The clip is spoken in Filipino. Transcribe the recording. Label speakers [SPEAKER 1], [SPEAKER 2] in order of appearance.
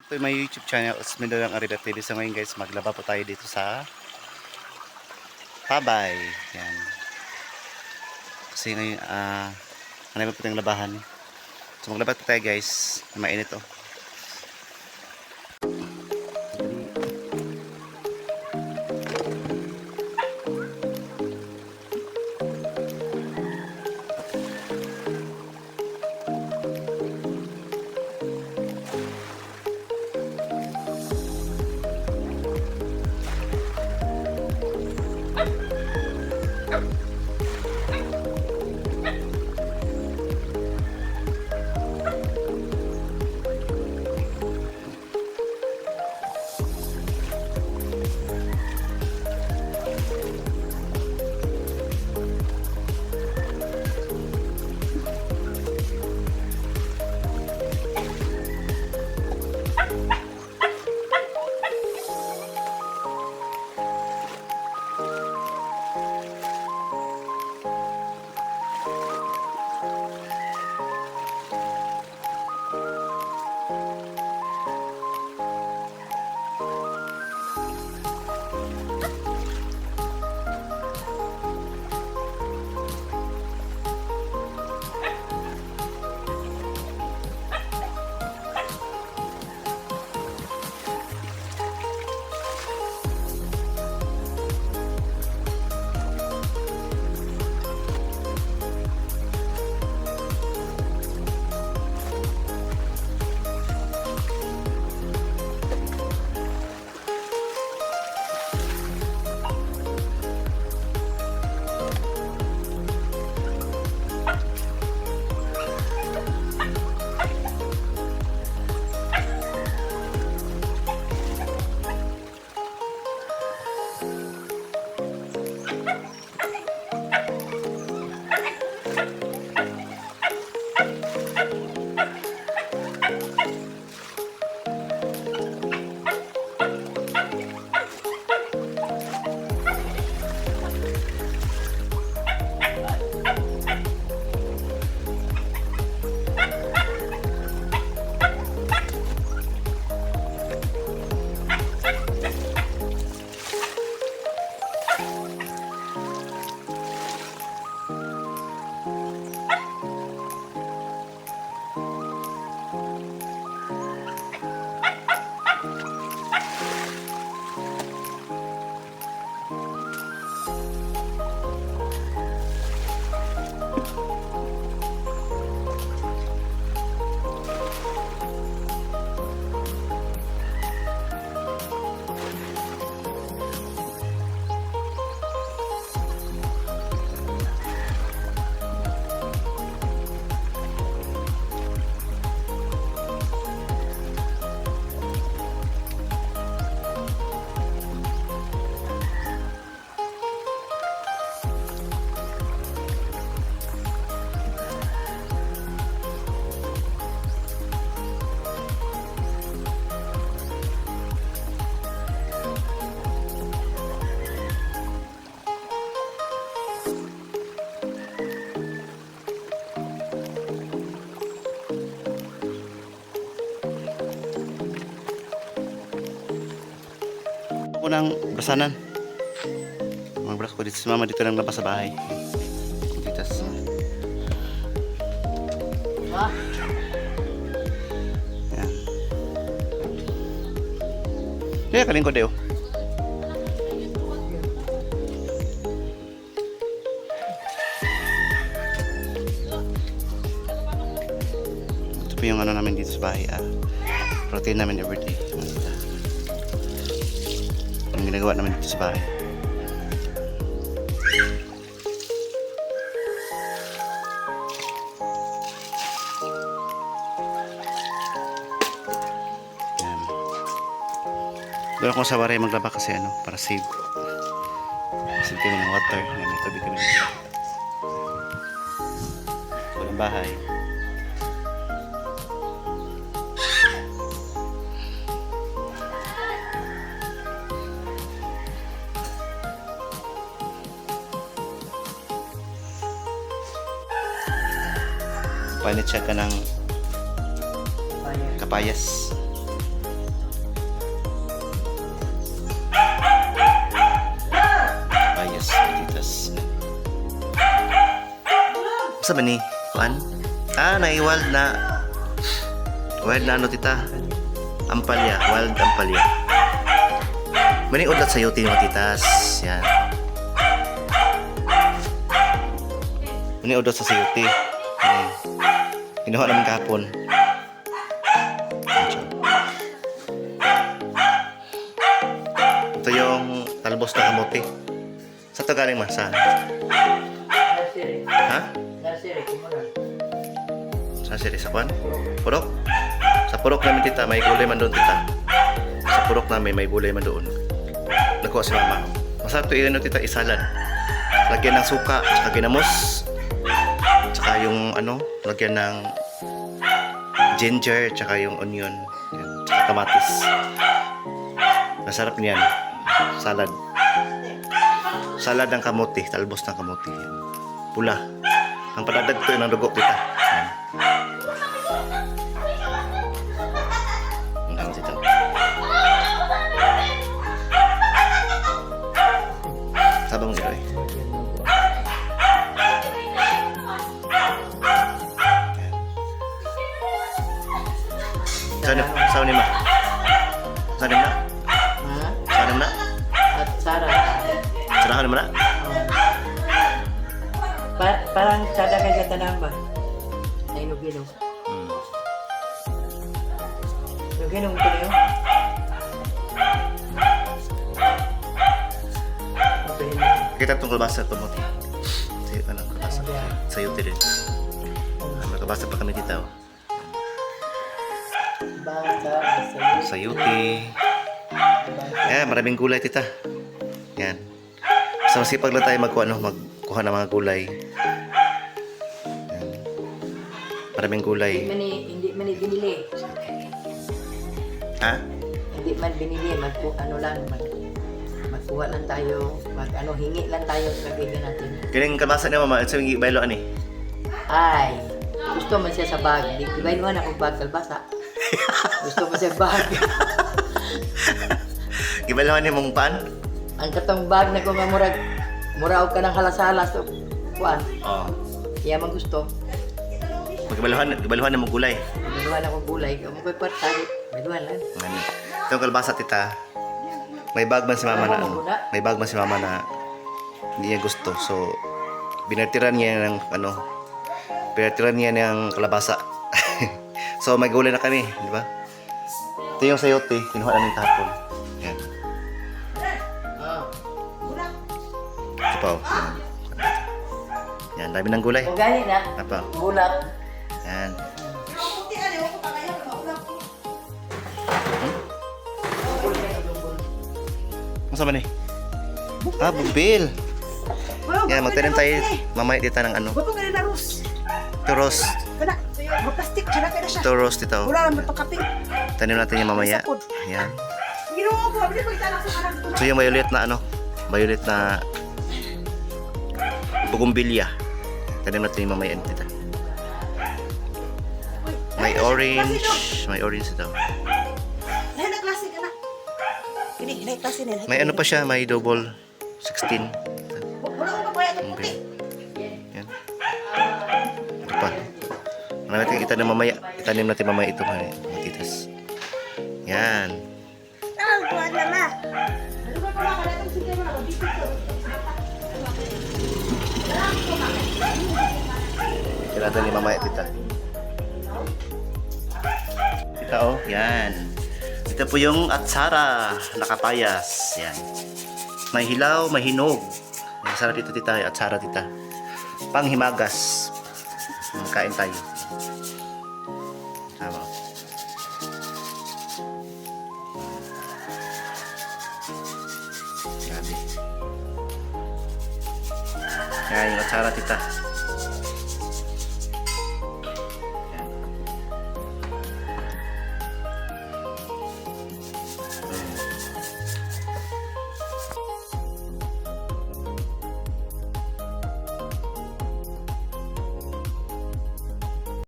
[SPEAKER 1] to my YouTube channel, Osmedo ng Arriba TV. So ngayon guys, maglaba po tayo dito sa Pabay. Yan. Kasi ngayon, hanapin po tayong labahan. So maglaba po tayo guys. Mainit to. Ako ng brasanan. Mga bras ko dito si mama dito lang labas sa bahay. Titas. Yan. Kaya kalingkod eh oh. Ito po yung ano namin dito sa bahay. Protein namin everyday. Ang ginagawa namin dito sa bahay. Yan. Doon ako sa waray maglaba kasi ano, para save. Save kami ng water. May tubig kami. Walang bahay. Palit siya ka ng kapayas. Sa ba ni? Kuan? Wild na. Wild na ano tita? Ampalya. Wild ampalya. Mani udlat sa yote mga titas. Yan. Mani udlat sa sayote. Kinuha namin kahapon. Ito yung talbos na kamote. Sa ito galing man? Saan? Ha? Saan siri? Sa kwan? Purok? Sa purok namin tita, may gulay man doon tita. Sa purok namin, may gulay man doon. Nakuha si mama. Masarap ito yun tita, isalad. Lagyan ng suka, tsaka ginamos. Tsaka yung ano, lagyan ng ginger, tsaka yung onion. Yan, tsaka kamatis. Masarap niyan. Salad. Salad ng kamote, talbos ng kamote. Yan. Pula. Ang padadag ko yun ang dugo tita. Yan. Ang dito. Sabang ito eh. Saan ni ma? Saan ni ma? Saan ni ma?
[SPEAKER 2] At Sarah.
[SPEAKER 1] Sarahan ni ma na?
[SPEAKER 2] Parang sada kay tanang ba? Ay lugino. Lugino mo niyo?
[SPEAKER 1] Kita itong kalbasa ito mo. Ano, kalbasa. Sayo din. May kalbasa pa kami dito. Sayuti. Yan, maraming gulay tita. Yan. Sa masipag lang tayo magkuha ng mga gulay. Yan. Maraming gulay.
[SPEAKER 2] Hindi man binili.
[SPEAKER 1] Ha?
[SPEAKER 2] Hindi man binili, magkuha lang tayo, hingi lang tayo sa kaibigan natin.
[SPEAKER 1] Galing kalbasa niya mama, sa mga baylo ani.
[SPEAKER 2] Ay, gusto man siya sa bag. Di ba yun ako bag kalbasa? Gusto mo siya bag.
[SPEAKER 1] Gibaylohan niya mong pan?
[SPEAKER 2] Ang katong bag na kung muraw ka ng halas-halas so, kuan.
[SPEAKER 1] Oo.
[SPEAKER 2] Kaya man gusto.
[SPEAKER 1] Gibaylohan niya mong gulay.
[SPEAKER 2] Biluhan ako gulay. Kung may partay, biluhan lang.
[SPEAKER 1] Ngani. Itong kalbasa tita, may bag man si mama na may bag man si mama na hindi niya gusto. So, binatiran niya ng kalabasa. So, may gulay na kami, di ba? Ito yung sayote, kinuha namin kahapon. Yan. Ito pa, yan, dami ng gulay.
[SPEAKER 2] Kung gani na,
[SPEAKER 1] Apa?
[SPEAKER 2] bulak.
[SPEAKER 1] Yan. Masa ba ni? Bubil. Yan, magtanim tayo mamaya dito ng ano.
[SPEAKER 3] Bato nga na Ros.
[SPEAKER 1] Ito roast.
[SPEAKER 3] Kana, plastic, siya na kaya siya.
[SPEAKER 1] Ito roast ito.
[SPEAKER 3] Wala naman itong kaping.
[SPEAKER 1] Tanim natin yung mamaya. Yan.
[SPEAKER 3] Ginawa ko, abili ko italak sa kanang ito.
[SPEAKER 1] So yung violet na violet na bugumbilya. Tanim natin yung mamaya dito. May orange ito.
[SPEAKER 3] Ay, na-klase ka na. Hindi, na-klase nila.
[SPEAKER 1] May ano pa siya, may double 16.
[SPEAKER 3] Wala ko papaya itong puti.
[SPEAKER 1] Yan. Ito pa. Marami natin itanim mamaya. Itanim natin mamaya ito mga titas. Yan.
[SPEAKER 3] Ano ba pala ka na itong sige mo na?
[SPEAKER 1] Ito natin ni mamaya tita. Tita oh, yan. Ito po yung atsara. Nakapayas. Yan. May hilaw, may hinog. Masarap dito tita, atsara tita. Panghimagas. Kain tayo. Tama. Grabe. Yan yung atsara tita.